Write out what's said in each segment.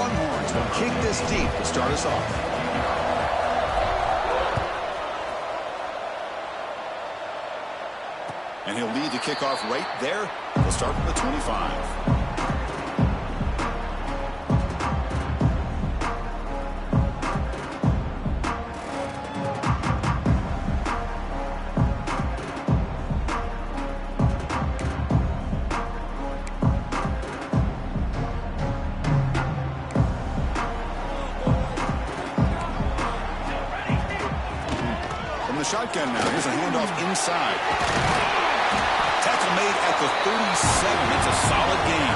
Longhorns will kick this deep to start us off. And he'll lead the kickoff right there. He'll start from the 25. Shotgun now. Here's a handoff inside. Tackle made at the 37. It's a solid gain.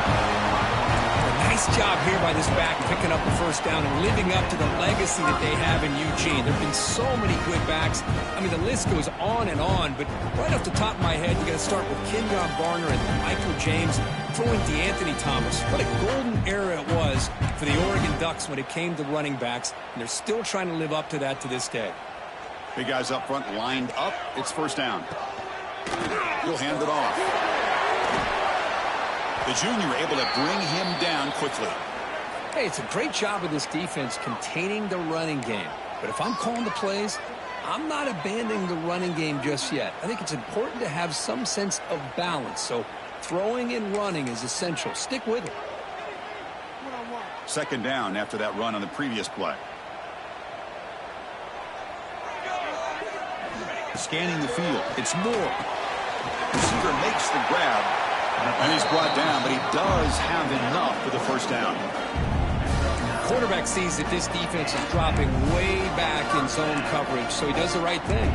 Nice job here by this back picking up the first down and living up to the legacy that they have in Eugene. There have been so many good backs. I mean, the list goes on and on, but right off the top of my head, you got to start with Kenyon Barner and Michael James throwing DeAnthony Thomas. What a golden era it was for the Oregon Ducks when it came to running backs, and they're still trying to live up to that to this day. Big guys up front lined up. It's first down. He'll hand it off. The junior able to bring him down quickly. Hey, it's a great job of this defense containing the running game. But if I'm calling the plays, I'm not abandoning the running game just yet. I think it's important to have some sense of balance. So throwing and running is essential. Stick with it. Second down after that run on the previous play. Scanning the field. It's Moore. Receiver makes the grab. And he's brought down, but he does have enough for the first down. Quarterback sees that this defense is dropping way back in zone coverage, so he does the right thing.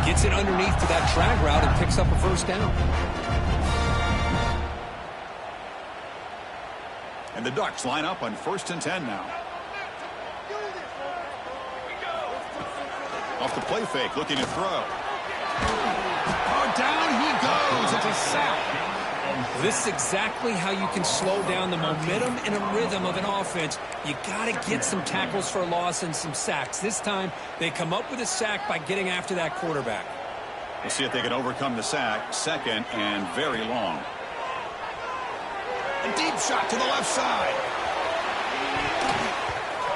Gets it underneath to that drag route and picks up a first down. And the Ducks line up on 1st and 10 now. Off the play fake, looking to throw. Oh, down he goes. It's a sack. This is exactly how you can slow down the momentum and a rhythm of an offense. You got to get some tackles for a loss and some sacks. This time, they come up with a sack by getting after that quarterback. We'll see if they can overcome the sack. Second and very long. A deep shot to the left side.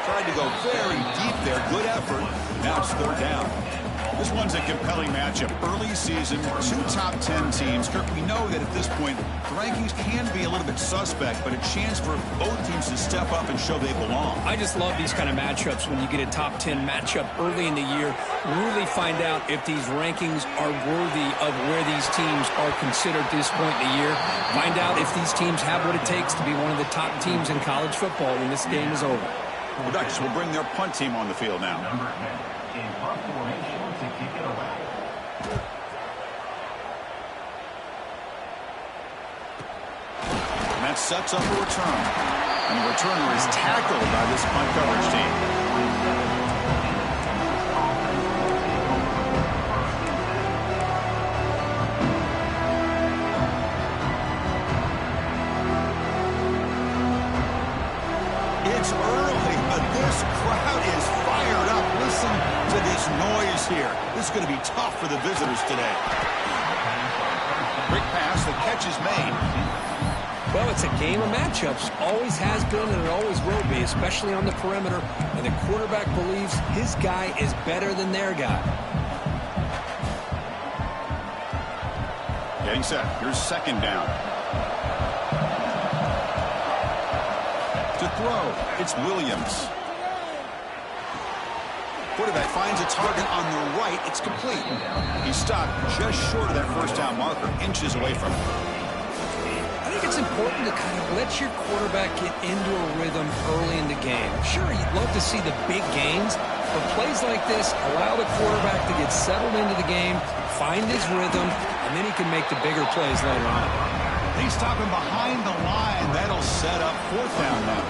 Tried to go very deep there. Good effort. Now it's third down. This one's a compelling matchup. Early season, 2 top 10 teams. Kirk, we know that at this point, the rankings can be a little bit suspect, but a chance for both teams to step up and show they belong. I just love these kind of matchups when you get a top 10 matchup early in the year. Really find out if these rankings are worthy of where these teams are considered at this point in the year. Find out if these teams have what it takes to be one of the top teams in college football when this game is over. The Ducks will bring their punt team on the field now. And that sets up a return. And the returner is tackled by this punt coverage team. It's early, but this crowd is fired up. Listen to this noise here. This is going to be tough for the visitors today. Quick pass, the catch is made. Well, it's a game of matchups. Always has been and it always will be, especially on the perimeter. And the quarterback believes his guy is better than their guy. Getting set. Here's second down. To throw, it's Williams. Quarterback finds a target on the right. It's complete. He stopped just short of that first down marker, inches away from it. I think it's important to kind of let your quarterback get into a rhythm early in the game. Sure, you'd love to see the big gains, but plays like this allow the quarterback to get settled into the game, find his rhythm, and then he can make the bigger plays later on. He's stopping behind the line. That'll set up fourth down now.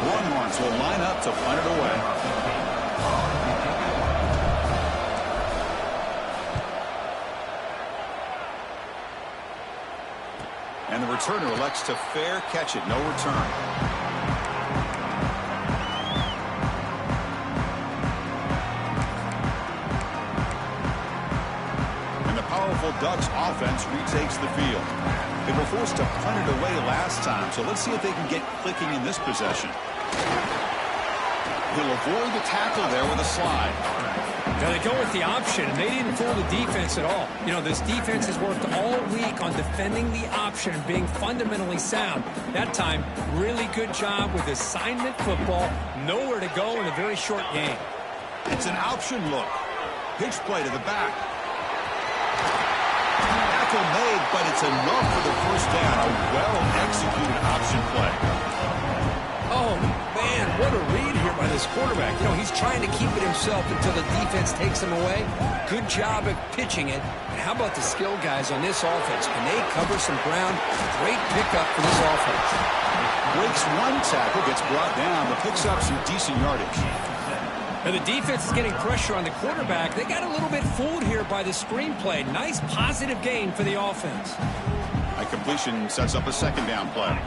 Longhorns will line up to punt it away. And the returner elects to fair catch it. No return. And the powerful Ducks offense retakes the field. They were forced to punt it away last time, so let's see if they can get clicking in this possession. He'll avoid the tackle there with a slide. Now they go with the option, and they didn't fool the defense at all. You know, this defense has worked all week on defending the option and being fundamentally sound. That time, really good job with assignment football. Nowhere to go in a very short game. It's an option look. Pitch play to the back. Tackle made, but it's enough for the first down. A well-executed option play. Oh, man, what a read here by this quarterback. You know, he's trying to keep it himself until the defense takes him away. Good job of pitching it. And how about the skill guys on this offense? Can they cover some ground? Great pickup for this offense. Breaks one tackle, gets brought down, but picks up some decent yardage. Now the defense is getting pressure on the quarterback. They got a little bit fooled here by the screenplay. Nice positive gain for the offense. A completion sets up a second down play.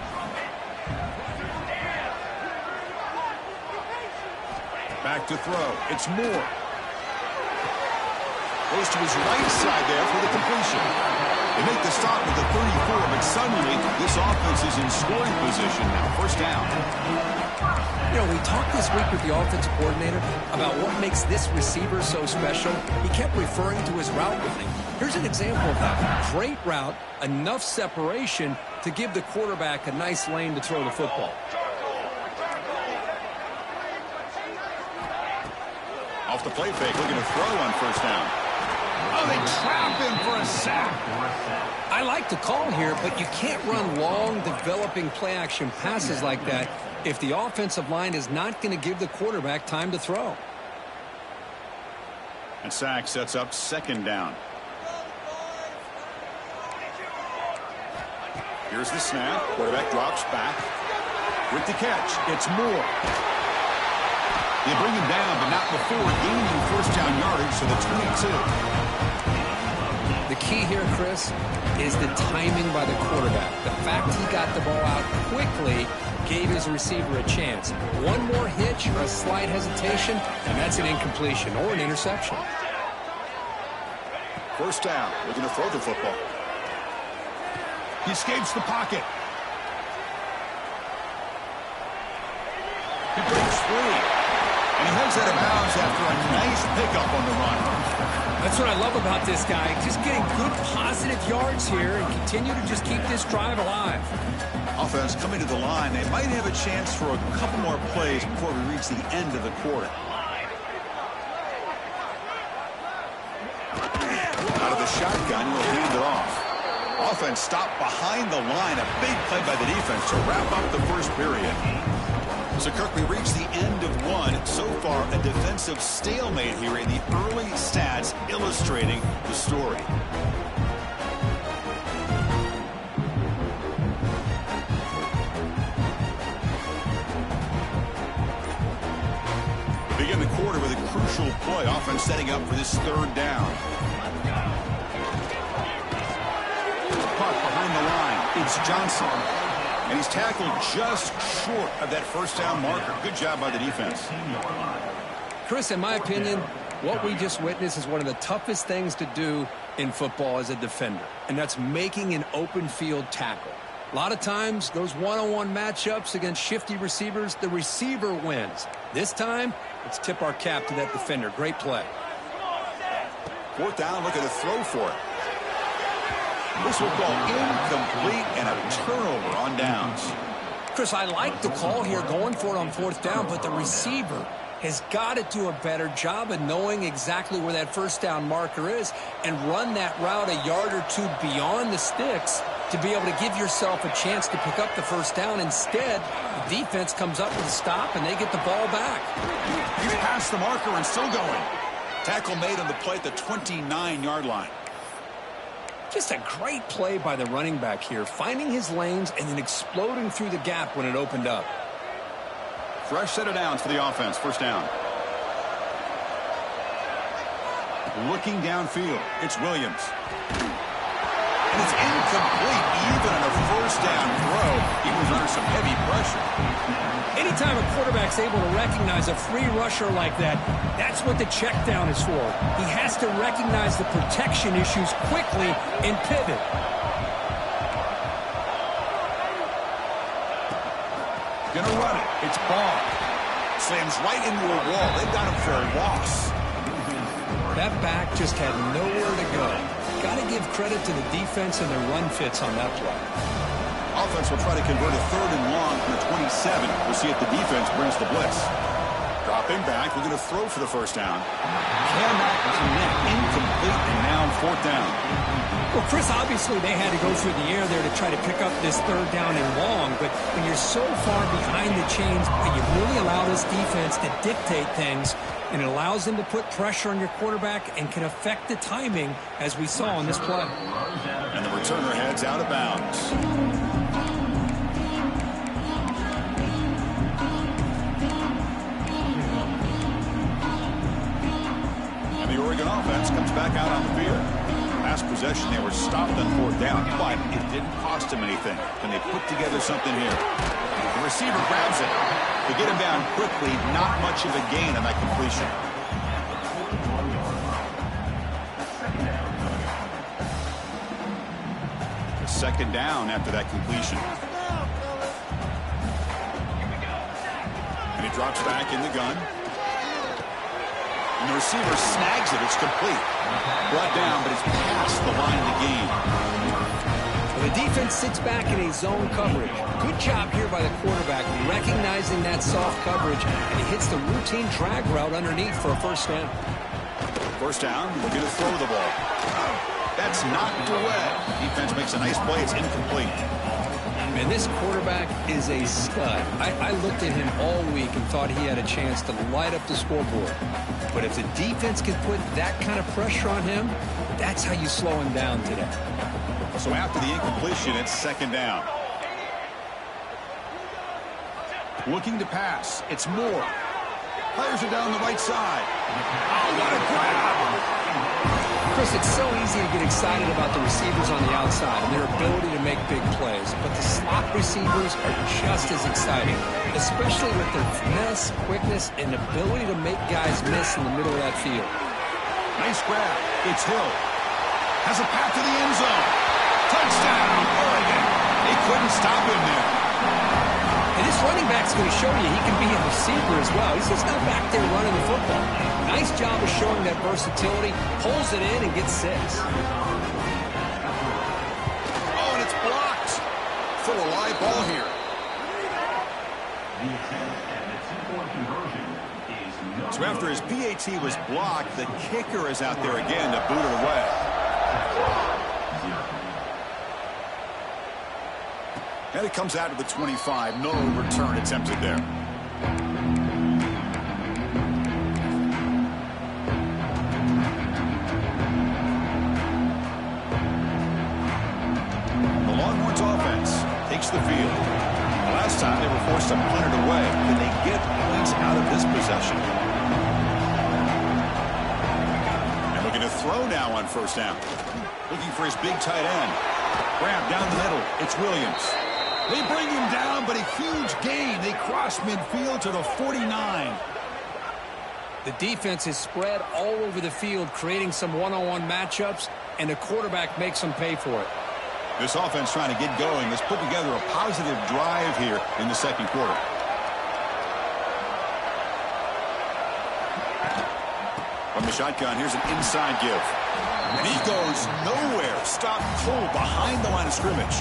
Back to throw. It's Moore. Goes to his right side there for the completion. They make the stop with the 34, but suddenly this offense is in scoring position now. First down. You know, we talked this week with the offensive coordinator about what makes this receiver so special. He kept referring to his route running. Here's an example of that. Great route, enough separation to give the quarterback a nice lane to throw the football. Off the play fake, looking to throw on first down. Oh, they trap him for a sack. I like the call here, but you can't run long, developing play-action passes like that if the offensive line is not going to give the quarterback time to throw. And sack sets up second down. Here's the snap. Quarterback drops back. With the catch, it's Moore. They bring him down, but not before gaining first down yardage to the 22. The key here, Chris, is the timing by the quarterback. The fact he got the ball out quickly gave his receiver a chance. One more hitch or a slight hesitation, and that's an incompletion or an interception. First down, looking to throw the football. He escapes the pocket. He breaks free. And he heads out of bounds after a nice pickup on the run. That's what I love about this guy. Just getting good positive yards here and continue to just keep this drive alive. Offense coming to the line. They might have a chance for a couple more plays before we reach the end of the quarter. Out of the shotgun, he'll hand it off. Offense stopped behind the line. A big play by the defense to wrap up the first period. So, Kirk, we reach the end of one. So far, a defensive stalemate here in the early stats illustrating the story. We begin the quarter with a crucial play. Offense setting up for this third down. Puck behind the line. It's Johnson. And he's tackled just short of that first down marker. Good job by the defense. Chris, in my opinion, what we just witnessed is one of the toughest things to do in football as a defender, and that's making an open field tackle. A lot of times, those one-on-one matchups against shifty receivers, the receiver wins. This time, let's tip our cap to that defender. Great play. Fourth down, looking to throw for it. This will go incomplete and a turnover on downs. Chris, I like the call here going for it on fourth down, but the receiver has got to do a better job of knowing exactly where that first down marker is and run that route a yard or two beyond the sticks to be able to give yourself a chance to pick up the first down. Instead, the defense comes up with a stop and they get the ball back. He's past the marker and still going. Tackle made on the play at the 29-yard line. Just a great play by the running back here, finding his lanes and then exploding through the gap when it opened up. Fresh set of downs for the offense. First down. Looking downfield. It's Williams. And it's incomplete even on a first down throw. He was under some heavy pressure. Anytime a quarterback's able to recognize a free rusher like that, that's what the check down is for. He has to recognize the protection issues quickly and pivot. Gonna run it. It's Ball. Slams right into a wall. They've got him for a loss. That back just had nowhere to go. Got to give credit to the defense and their run fits on that play. Offense will try to convert a 3rd and long from the 27. We'll see if the defense brings the blitz. Dropping back. We're going to throw for the first down. Cannot connect. Incomplete, and now 4th down. Well, Chris, obviously they had to go through the air there to try to pick up this 3rd down and long, but when you're so far behind the chains, you really allow this defense to dictate things, and it allows them to put pressure on your quarterback and can affect the timing, as we saw on this play. And the returner heads out of bounds. And the Oregon offense comes back out on the field. Last possession, they were stopped on 4th down, but it didn't cost them anything. Can they put together something here? The receiver grabs it. They get him down quickly. Not much of a gain on that completion. A 2nd down after that completion. And he drops back in the gun. And the receiver snags it. It's complete. Brought down, but it's past the line of the game. Well, the defense sits back in a zone coverage. Good job here by the quarterback, recognizing that soft coverage, and he hits the routine drag route underneath for a 1st down. 1st down, we're going to throw the ball. That's knocked away. Defense makes a nice play. It's incomplete. And this quarterback is a stud. I looked at him all week and thought he had a chance to light up the scoreboard. But if the defense can put that kind of pressure on him, that's how you slow him down today. So after the incompletion, it's 2nd down. Looking to pass. It's Moore. Players are down the right side. Oh, what a grab! Chris, it's so easy to get excited about the receivers on the outside and their ability to make big plays, but the slot receivers are just as exciting, especially with their finesse, quickness, and ability to make guys miss in the middle of that field. Nice grab. It's Hill. Has a path to the end zone. Touchdown, Oregon. They couldn't stop him there. And this running back's going to show you he can be a receiver as well. He's just not back there running the football. Nice job of showing that versatility. Pulls it in and gets 6. Oh, and it's blocked. Still a live ball here. So after his PAT was blocked, the kicker is out there again to boot it away. And it comes out to the 25. No return attempted there. The Longhorns offense takes the field. Last time they were forced to punt it away. Can they get points out of this possession? And looking to throw now on 1st down. Looking for his big tight end. Grab down the middle. It's Williams. They bring him down, but a huge gain. They cross midfield to the 49. The defense is spread all over the field, creating some one-on-one matchups, and the quarterback makes them pay for it. This offense trying to get going. Let's put together a positive drive here in the 2nd quarter. From the shotgun, here's an inside give. And he goes nowhere. Stopped cold behind the line of scrimmage.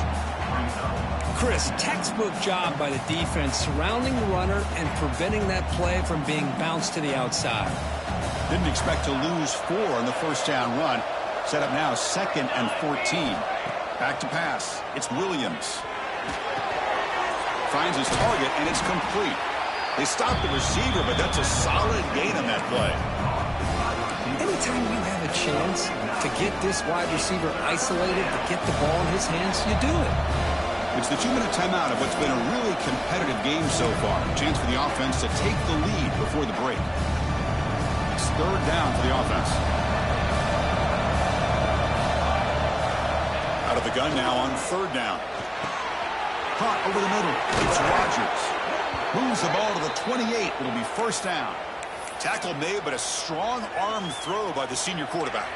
Chris, textbook job by the defense surrounding the runner and preventing that play from being bounced to the outside. Didn't expect to lose 4 on the 1st down run. Set up now 2nd and 14. Back to pass. It's Williams. Finds his target, and it's complete. They stopped the receiver, but that's a solid gain on that play. Anytime you have a chance to get this wide receiver isolated, to get the ball in his hands, you do it. It's the 2-minute timeout of what's been a really competitive game so far. Chance for the offense to take the lead before the break. It's 3rd down for the offense. Out of the gun now on 3rd down. Caught over the middle. It's Rodgers. Moves the ball to the 28. It'll be 1st down. Tackle made, but a strong arm throw by the senior quarterback.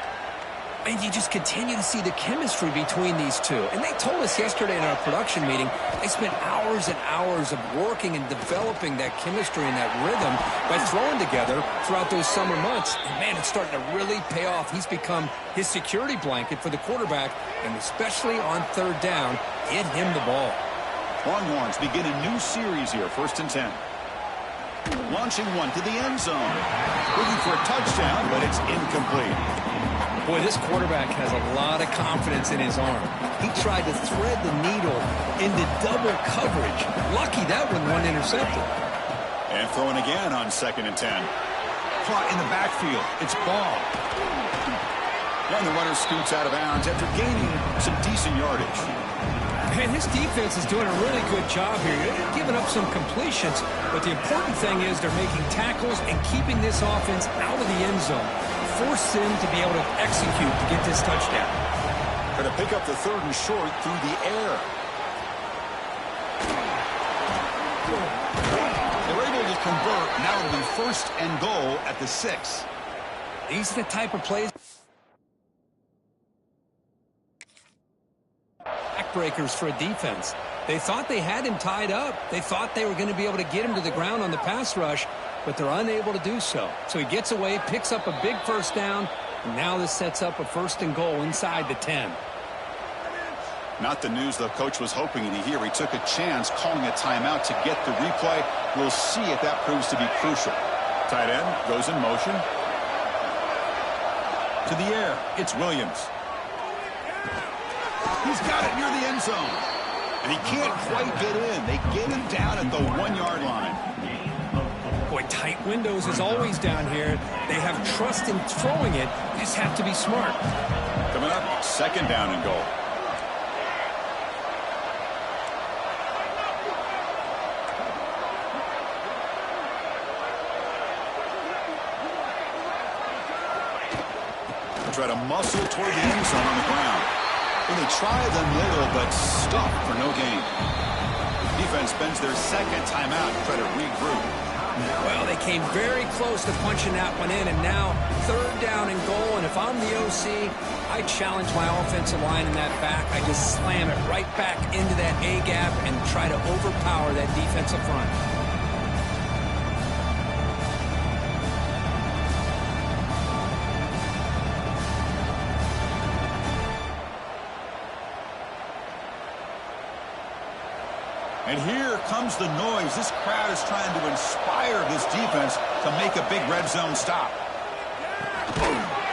And you just continue to see the chemistry between these two. And they told us yesterday in our production meeting, they spent hours and hours of working and developing that chemistry and that rhythm by throwing together throughout those summer months. And, man, it's starting to really pay off. He's become his security blanket for the quarterback, and especially on third down, get him the ball. Longhorns begin a new series here, 1st and 10. Launching one to the end zone. Looking for a touchdown, but it's incomplete. Boy, this quarterback has a lot of confidence in his arm. He tried to thread the needle into double coverage. Lucky that one wasn't intercepted. And throwing again on 2nd and 10. Caught in the backfield. It's ball. And the runner scoots out of bounds after gaining some decent yardage. Man, this defense is doing a really good job here. They're giving up some completions, but the important thing is they're making tackles and keeping this offense out of the end zone. Force them to be able to execute to get this touchdown. Going to pick up the 3rd and short through the air. They're able to convert. Now it'll be 1st and goal at the 6. These are the type of plays. Backbreakers for a defense. They thought they had him tied up. They thought they were going to be able to get him to the ground on the pass rush, but they're unable to do so. So he gets away, picks up a big 1st down, and now this sets up a 1st and goal inside the 10. Not the news the coach was hoping to hear. He took a chance calling a timeout to get the replay. We'll see if that proves to be crucial. Tight end goes in motion. To the air. It's Williams. He's got it near the end zone. And he can't quite get in. They get him down at the 1-yard line. Boy, tight windows is always down here. They have trust in throwing it. You just have to be smart. Coming up, 2nd down and goal. Try to muscle toward the end zone on the ground. And they try the middle, but stop for no gain. Defense spends their 2nd timeout to try to regroup. Well, they came very close to punching that one in, and now 3rd down and goal. And if I'm the OC, I challenge my offensive line in that back. I just slam it right back into that A-gap and try to overpower that defensive front. And here comes the noise. This crowd is trying to inspire this defense to make a big red zone stop.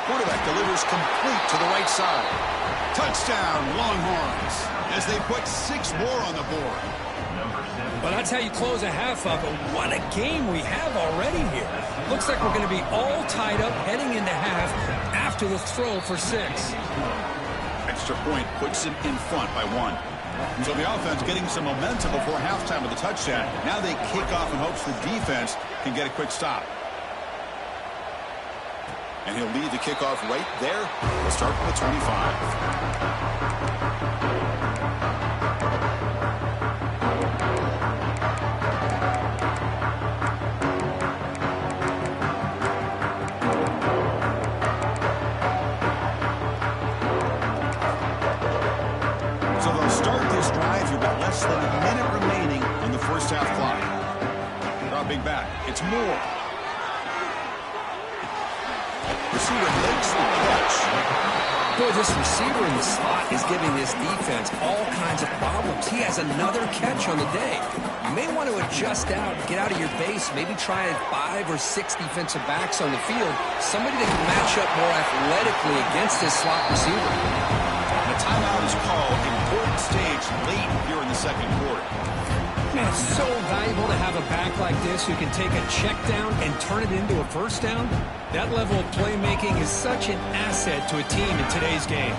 Quarterback delivers complete to the right side. Touchdown, Longhorns, as they put 6 more on the board. Well, that's how you close a half up. But what a game we have already here. Looks like we're going to be all tied up heading into half after the throw for 6. Extra point puts him in front by 1. So the offense getting some momentum before halftime with the touchdown. Now they kick off in hopes the defense can get a quick stop. And he'll lead the kickoff right there. We'll start from the 25. Less than a minute remaining on the 1st half clock. Dropping back. It's Moore. Receiver makes the catch. Boy, this receiver in the slot is giving this defense all kinds of problems. He has another catch on the day. You may want to adjust out, get out of your base, maybe try 5 or 6 defensive backs on the field. Somebody that can match up more athletically against this slot receiver. The timeout is called. Important stage late here in the 2nd quarter. Man, it's so valuable to have a back like this who can take a check down and turn it into a 1st down. That level of playmaking is such an asset to a team in today's game.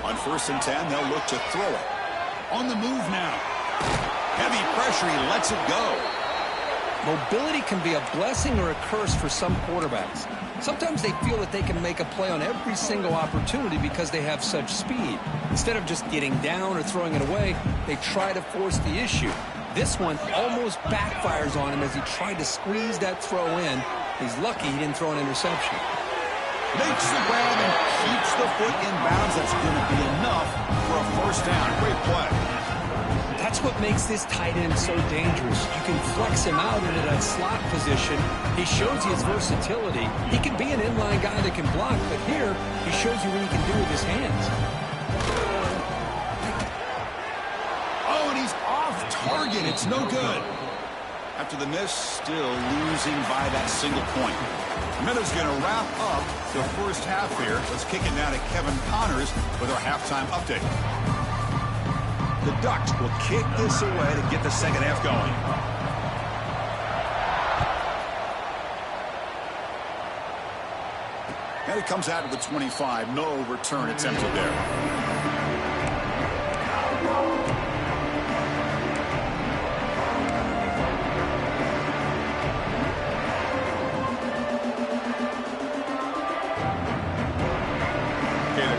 On 1st and 10, they'll look to throw it. On the move now. Heavy pressure, he lets it go. Mobility can be a blessing or a curse for some quarterbacks. Sometimes they feel that they can make a play on every single opportunity because they have such speed. Instead of just getting down or throwing it away, they try to force the issue. This one almost backfires on him as he tried to squeeze that throw in. He's lucky he didn't throw an interception. Makes the grab and keeps the foot in bounds. That's going to be enough for a first down. Great play. That's what makes this tight end so dangerous. You can flex him out into that slot position. He shows you his versatility. He can be an inline guy that can block, but here he shows you what he can do with his hands. Oh, and he's off target. It's no good. After the miss, still losing by that single point. Minuta's going to wrap up the first half here. Let's kick it now to Kevin Connors with our halftime update. The Ducks will kick this away to get the second half going. And it comes out of the 25. No return attempted there.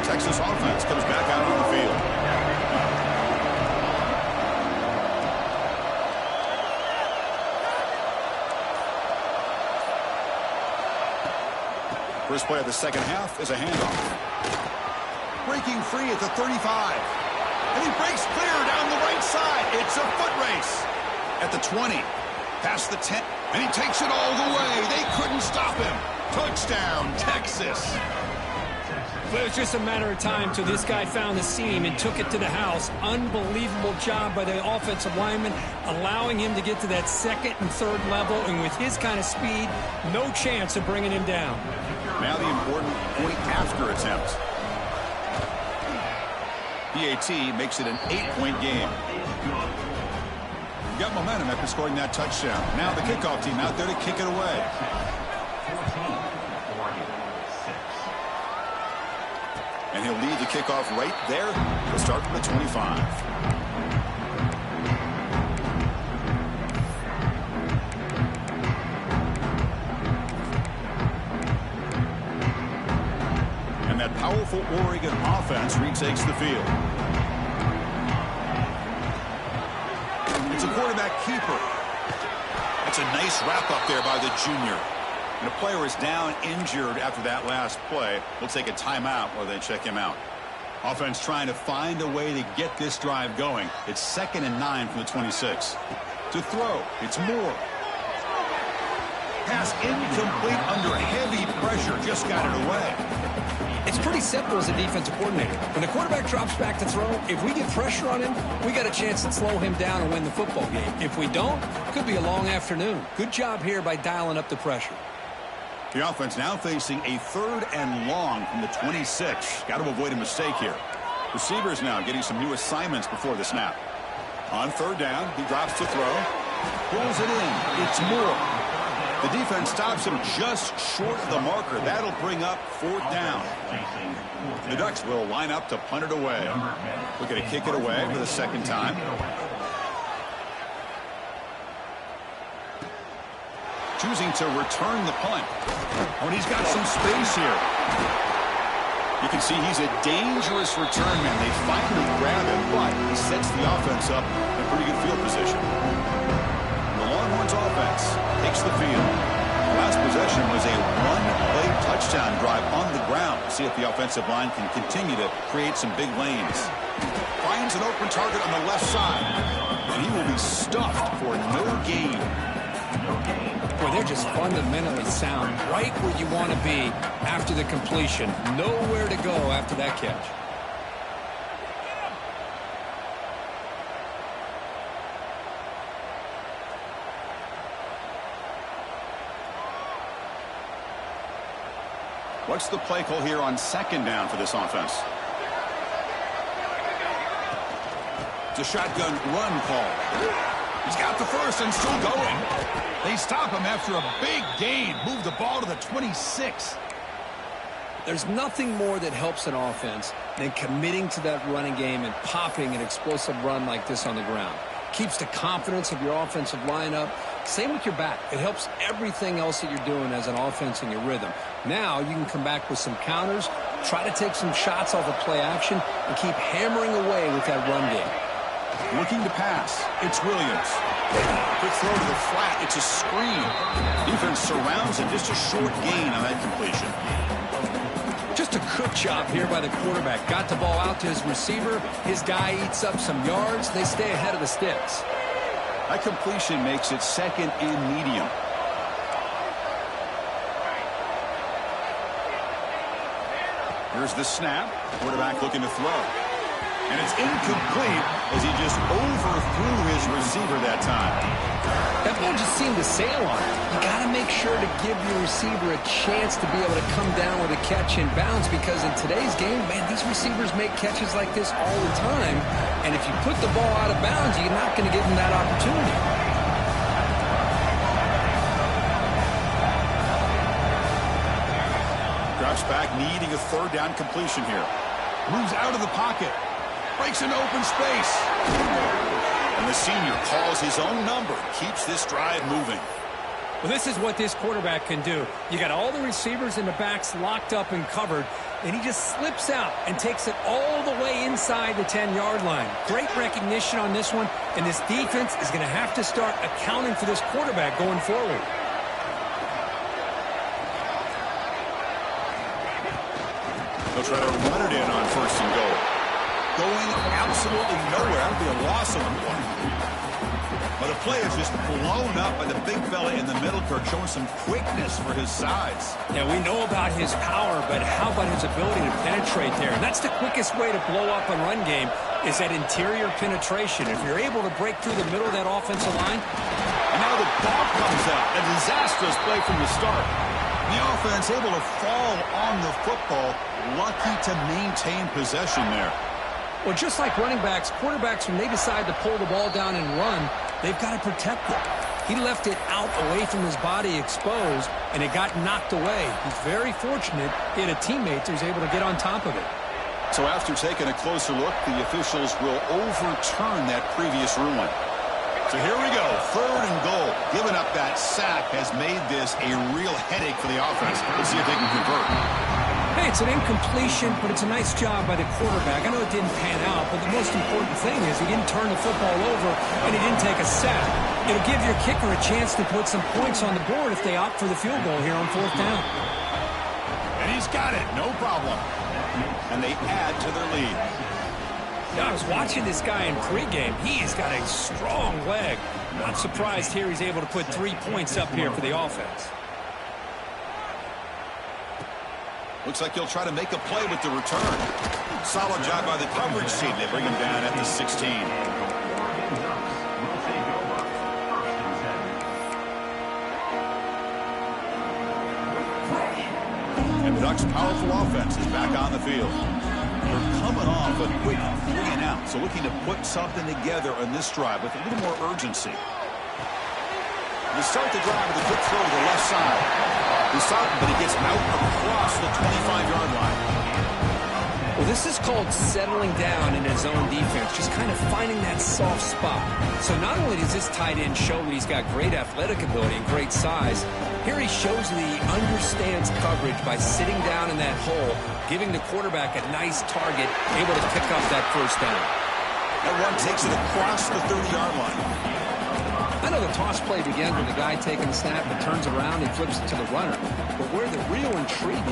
Texas offense comes back out on the field. First play of the second half is a handoff. Breaking free at the 35. And he breaks clear down the right side. It's a foot race. At the 20. Past the 10. And he takes it all the way. They couldn't stop him. Touchdown, Texas. Well, it was just a matter of time till this guy found the seam and took it to the house. Unbelievable job by the offensive lineman, allowing him to get to that second and third level, and with his kind of speed, no chance of bringing him down. Now the important point after attempt. PAT makes it an 8-point game. Got momentum after scoring that touchdown. Now the kickoff team out there to kick it away. And he'll lead the kickoff right there. He'll start from the 25. And that powerful Oregon offense retakes the field. It's a quarterback keeper. That's a nice wrap up there by the junior. And a player is down injured after that last play. We'll take a timeout while they check him out. Offense trying to find a way to get this drive going. It's 2nd and 9 from the 26. To throw, it's Moore. Pass incomplete under heavy pressure. Just got it away. It's pretty simple as a defensive coordinator. When the quarterback drops back to throw, if we get pressure on him, we got a chance to slow him down and win the football game. If we don't, it could be a long afternoon. Good job here by dialing up the pressure. The offense now facing a 3rd and long from the 26. Got to avoid a mistake here. Receivers now getting some new assignments before the snap. On 3rd down, he drops to throw. Pulls it in. It's Moore. The defense stops him just short of the marker. That'll bring up 4th down. The Ducks will line up to punt it away. We're going to kick it away for the second time. Choosing to return the punt. Oh, and he's got some space here. You can see he's a dangerous return man. They finally grab him, but he sets the offense up in a pretty good field position. The Longhorns offense takes the field. Last possession was a one-play touchdown drive on the ground. See if the offensive line can continue to create some big lanes. Finds an open target on the left side, and he will be stuffed for no gain. Boy, they're just fundamentally sound, right where you want to be after the completion. Nowhere to go after that catch. What's the play call here on 2nd down for this offense? It's a shotgun run call. He's got the first and still going. They stop him after a big gain. Move the ball to the 26. There's nothing more that helps an offense than committing to that running game and popping an explosive run like this on the ground. Keeps the confidence of your offensive lineup. Same with your back. It helps everything else that you're doing as an offense in your rhythm. Now you can come back with some counters, try to take some shots off of play action, and keep hammering away with that run game. Looking to pass. It's Williams. Quick throw to the flat. It's a screen. Defense surrounds him. Just a short gain on that completion. Just a good job here by the quarterback. Got the ball out to his receiver. His guy eats up some yards. They stay ahead of the sticks. That completion makes it 2nd and medium. Here's the snap. Quarterback looking to throw. And it's incomplete as he just overthrew his receiver that time. That ball just seemed to sail on it. You got to make sure to give your receiver a chance to be able to come down with a catch and bounce, because in today's game, man, these receivers make catches like this all the time. And if you put the ball out of bounds, you're not going to give them that opportunity. Drops back, needing a 3rd down completion here. Moves out of the pocket. Breaks into open space. And the senior calls his own number. Keeps this drive moving. Well, this is what this quarterback can do. You got all the receivers and the backs locked up and covered, and he just slips out and takes it all the way inside the 10-yard line. Great recognition on this one, and this defense is going to have to start accounting for this quarterback going forward. They'll try to run it in on 1st and goal. Going absolutely nowhere. That would be a loss of a point. But the play is just blown up by the big fella in the middle, Kirk, showing some quickness for his size. Yeah, we know about his power, but how about his ability to penetrate there? And that's the quickest way to blow up a run game, is that interior penetration. If you're able to break through the middle of that offensive line. And now the ball comes out. A disastrous play from the start. The offense able to fall on the football. Lucky to maintain possession there. Well, just like running backs, quarterbacks, when they decide to pull the ball down and run, they've got to protect it. He left it out away from his body exposed, and it got knocked away. He's very fortunate he had a teammate who was able to get on top of it. So after taking a closer look, the officials will overturn that previous ruling. So here we go, 3rd and goal. Giving up that sack has made this a real headache for the offense. Let's see if they can convert. Hey, it's an incompletion, but it's a nice job by the quarterback. I know it didn't pan out, but the most important thing is he didn't turn the football over and he didn't take a sack. It'll give your kicker a chance to put some points on the board if they opt for the field goal here on 4th down. And he's got it, no problem. And they add to their lead. Yeah, I was watching this guy in pregame. He's got a strong leg. Not surprised here he's able to put 3 points up here for the offense. Looks like he'll try to make a play with the return. Solid job by the coverage team. They bring him down at the 16. And the Ducks' powerful offense is back on the field. They're coming off a quick 3 and out, so looking to put something together on this drive with a little more urgency. They start the drive with a quick throw to the left side. He's stopped, but he gets out across the 25-yard line. Well, this is called settling down in his own defense, just kind of finding that soft spot. So not only does this tight end show that he's got great athletic ability and great size, here he shows that he understands coverage by sitting down in that hole, giving the quarterback a nice target, able to pick up that 1st down. That run takes it across the 30-yard line. I know the toss play begins with the guy taking the snap and turns around and flips it to the runner. But where the real intrigue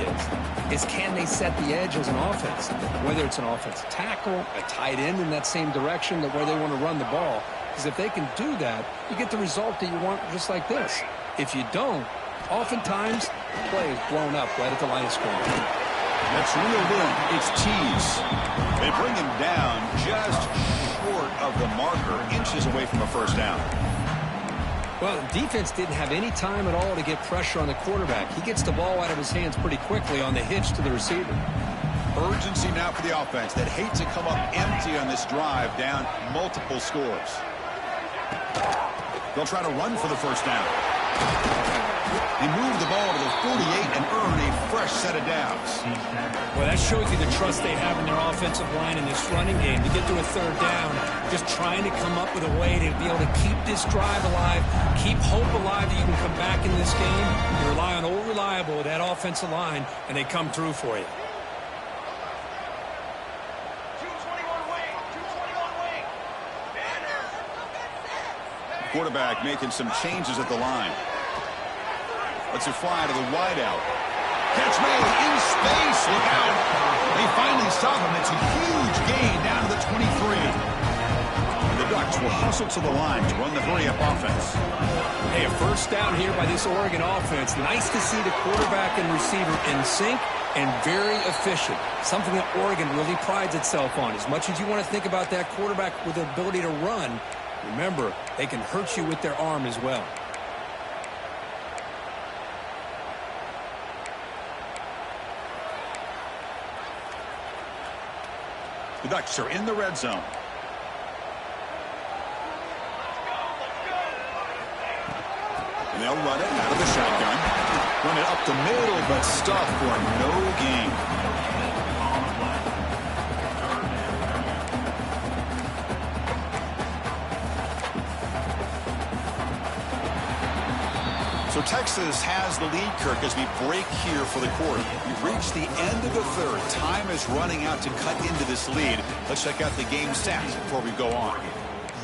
is can they set the edge as an offense? Whether it's an offensive tackle, a tight end in that same direction that where they want to run the ball. Because if they can do that, you get the result that you want just like this. If you don't, oftentimes the play is blown up right at the line of scrimmage. That's reeled in. It's Tees. They bring him down just short of the marker, inches away from a 1st down. Well, the defense didn't have any time at all to get pressure on the quarterback. He gets the ball out of his hands pretty quickly on the hitch to the receiver. Urgency now for the offense that hate to come up empty on this drive, down multiple scores. They'll try to run for the 1st down. They move the ball to the 48 and earn a fresh set of downs. Well, that shows you the trust they have in their offensive line in this running game. To get to a 3rd down, just trying to come up with a way to be able to keep this drive alive, keep hope alive that you can come back in this game. You rely on old reliable with that offensive line, and they come through for you. Quarterback making some changes at the line. Lets it fly to the wideout. Catch made in space. Look out. They finally stop him. It's a huge gain down to the 23. And the Ducks will hustle to the line to run the hurry-up offense. Hey, a first down here by this Oregon offense. Nice to see the quarterback and receiver in sync and very efficient. Something that Oregon really prides itself on. As much as you want to think about that quarterback with the ability to run, remember, they can hurt you with their arm as well. The Ducks are in the red zone. And they'll run it out of the shotgun. Run it up the middle, but stuff for no gain. So Texas has the lead, Kirk, as we break here for the quarter. We've reached the end of the third. Time is running out to cut into this lead. Let's check out the game stats before we go on.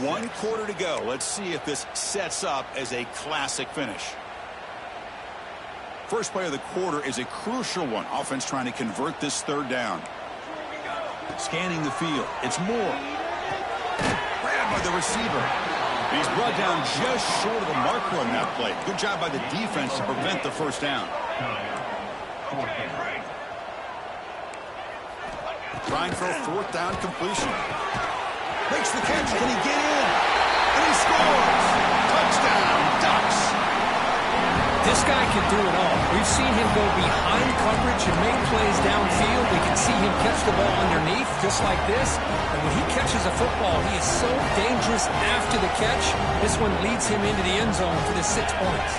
1 quarter to go. Let's see if this sets up as a classic finish. First play of the quarter is a crucial one. Offense trying to convert this third down. Scanning the field. It's Moore. Grabbed by the receiver. He's brought down just short of the marker on that play. Good job by the defense to prevent the first down. Trying for a 4th down completion. Makes the catch. Can he get in? And he scores. Touchdown, Ducks. This guy can do it all. We've seen him go behind coverage and make plays downfield. We can see him catch the ball underneath just like this. And when he catches a football, he is so dangerous after the catch. This one leads him into the end zone for the 6 points.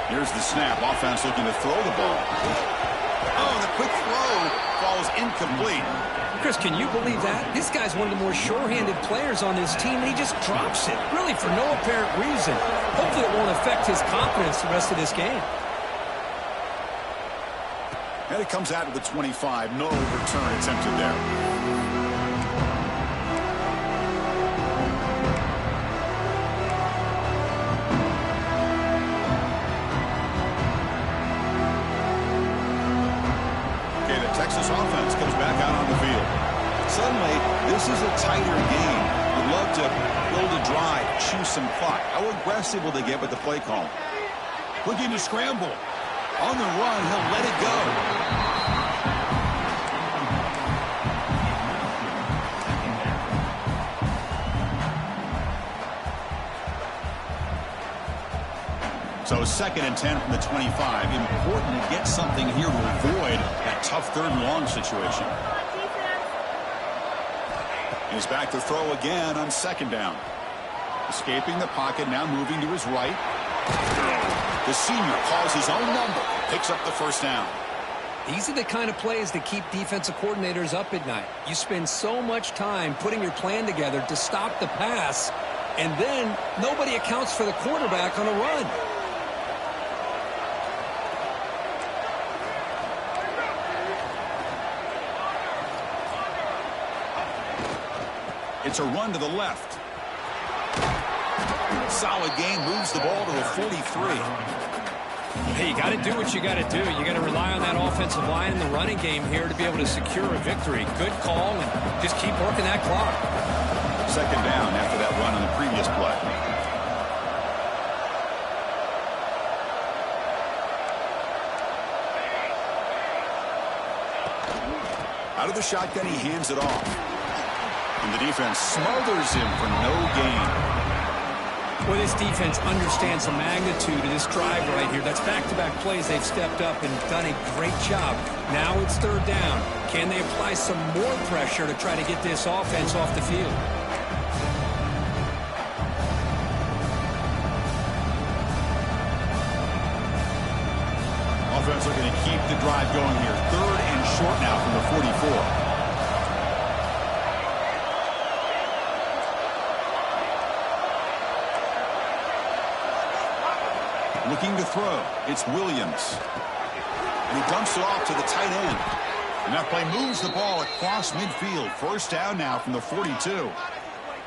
Here's the snap. Offense looking to throw the ball. Oh, the quick throw falls incomplete. Chris, can you believe that? This guy's one of the more sure-handed players on this team, and he just drops it, really for no apparent reason. Hopefully it won't affect his confidence the rest of this game. And it comes out of the 25. No return attempted there. Texas offense comes back out on the field. Suddenly, this is a tighter game. Would love to build a drive, choose some clock. How aggressive will they get with the play call? Looking to scramble. On the run, he'll let it go. So 2nd and 10 from the 25. Important to get something here to avoid that tough 3rd and long situation. He's back to throw again on 2nd down. Escaping the pocket, now moving to his right. The senior calls his own number, picks up the first down. These are the kind of plays that keep defensive coordinators up at night. You spend so much time putting your plan together to stop the pass, and then nobody accounts for the quarterback on a run. It's a run to the left. Solid gain, moves the ball to the 43. Hey, you got to do what you got to do. You got to rely on that offensive line in the running game here to be able to secure a victory. Good call, and just keep working that clock. 2nd down after that run on the previous play. Out of the shotgun, he hands it off. And the defense smothers him for no gain. Well, this defense understands the magnitude of this drive right here. That's back-to-back plays. They've stepped up and done a great job. Now it's 3rd down. Can they apply some more pressure to try to get this offense off the field? Offense looking to keep the drive going here. 3rd and short now from the 44. Looking to throw. It's Williams. And he dumps it off to the tight end. And that play moves the ball across midfield. First down now from the 42.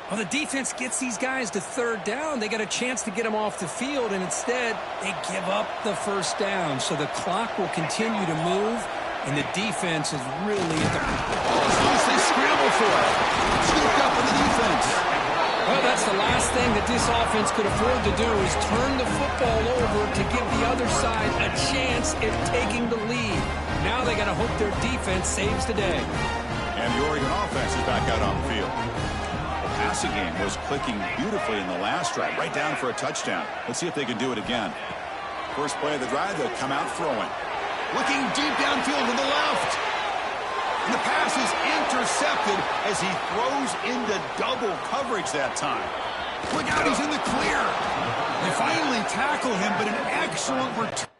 Well, the defense gets these guys to third down. They got a chance to get them off the field, and instead they give up the first down. So the clock will continue to move, and the defense is really at the... They scramble for it. Scooped up with the defense. Well, that's the last thing that this offense could afford to do is turn the football over to give the other side a chance at taking the lead. Now they got to hope their defense saves the day. And the Oregon offense is back out on the field. The passing game was clicking beautifully in the last drive, right down for a touchdown. Let's see if they can do it again. First play of the drive, they'll come out throwing. Looking deep downfield to the left. And the pass is intercepted as he throws into double coverage that time. Look out, he's in the clear. They finally tackle him, but an excellent return.